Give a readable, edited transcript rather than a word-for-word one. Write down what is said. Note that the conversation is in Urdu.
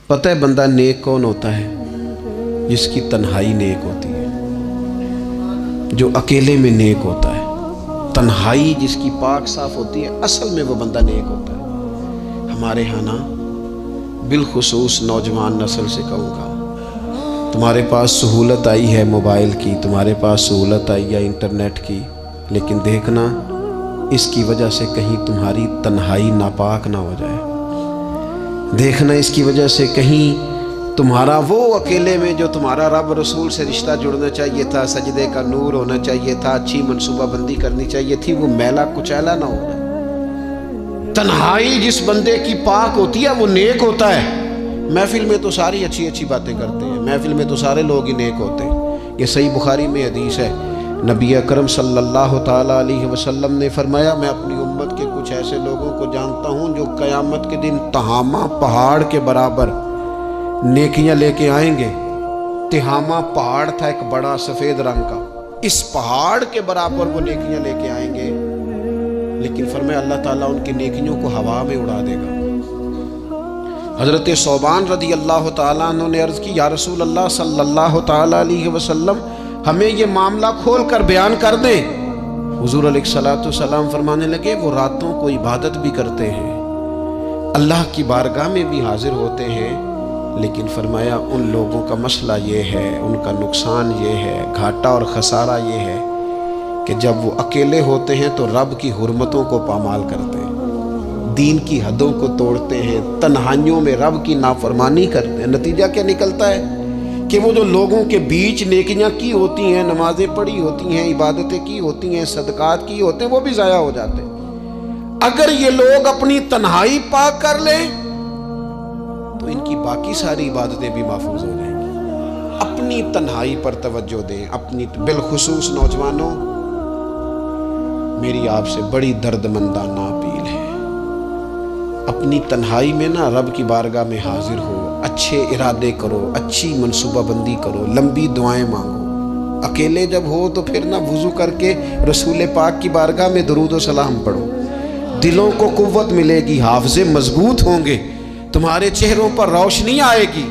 پتہ ہے بندہ نیک کون ہوتا ہے؟ جس کی تنہائی نیک ہوتی ہے، جو اکیلے میں نیک ہوتا ہے۔ تنہائی جس کی پاک صاف ہوتی ہے، اصل میں وہ بندہ نیک ہوتا ہے۔ ہمارے ہاں نا بالخصوص نوجوان نسل سے کہوں گا، تمہارے پاس سہولت آئی ہے موبائل کی، تمہارے پاس سہولت آئی ہے انٹرنیٹ کی، لیکن دیکھنا اس کی وجہ سے کہیں تمہاری تنہائی ناپاک نہ ہو جائے۔ دیکھنا اس کی وجہ سے کہیں تمہارا وہ اکیلے میں جو تمہارا رب رسول سے رشتہ جڑنا چاہیے تھا، سجدے کا نور ہونا چاہیے تھا، اچھی منصوبہ بندی کرنی چاہیے تھی، وہ میلا کچیلا نہ ہو جائے۔ تنہائی جس بندے کی پاک ہوتی ہے وہ نیک ہوتا ہے۔ محفل میں تو ساری اچھی باتیں کرتے ہیں، محفل میں تو سارے لوگ ہی نیک ہوتے ہیں۔ یہ صحیح بخاری میں حدیث ہے، نبی اکرم صلی اللہ تعالیٰ علیہ وسلم نے فرمایا، میں اپنی امت کے کچھ ایسے لوگوں کو جانتا ہوں جو قیامت کے دن تہامہ پہاڑ کے برابر نیکیاں لے کے آئیں گے۔ تہامہ پہاڑ تھا ایک بڑا سفید رنگ کا، اس پہاڑ کے برابر وہ نیکیاں لے کے آئیں گے، لیکن فرمایا اللہ تعالیٰ ان کی نیکیوں کو ہوا میں اڑا دے گا۔ حضرت ثوبان رضی اللہ تعالیٰ عنہ نے عرض کی، یا رسول اللہ صلی اللہ تعالیٰ علیہ وسلم ہمیں یہ معاملہ کھول کر بیان کر دیں۔ حضور علیہ السلام فرمانے لگے، وہ راتوں کو عبادت بھی کرتے ہیں، اللہ کی بارگاہ میں بھی حاضر ہوتے ہیں، لیکن فرمایا ان لوگوں کا مسئلہ یہ ہے، ان کا نقصان یہ ہے، گھاٹا اور خسارہ یہ ہے کہ جب وہ اکیلے ہوتے ہیں تو رب کی حرمتوں کو پامال کرتے ہیں، دین کی حدوں کو توڑتے ہیں، تنہائیوں میں رب کی نافرمانی کرتے ہیں۔ نتیجہ کیا نکلتا ہے کہ وہ جو لوگوں کے بیچ نیکیاں کی ہوتی ہیں، نمازیں پڑھی ہوتی ہیں، عبادتیں کی ہوتی ہیں، صدقات کی ہوتے ہیں، وہ بھی ضائع ہو جاتے ہیں۔ اگر یہ لوگ اپنی تنہائی پاک کر لیں تو ان کی باقی ساری عبادتیں بھی محفوظ ہو جائیں گی۔ اپنی تنہائی پر توجہ دیں، اپنی بالخصوص نوجوانوں، میری آپ سے بڑی درد مندانہ اپیل ہے، اپنی تنہائی میں نا رب کی بارگاہ میں حاضر ہو، اچھے ارادے کرو، اچھی منصوبہ بندی کرو، لمبی دعائیں مانگو۔ اکیلے جب ہو تو پھر نا وضو کر کے رسول پاک کی بارگاہ میں درود و سلام پڑھو، دلوں کو قوت ملے گی، حافظے مضبوط ہوں گے، تمہارے چہروں پر روشنی آئے گی۔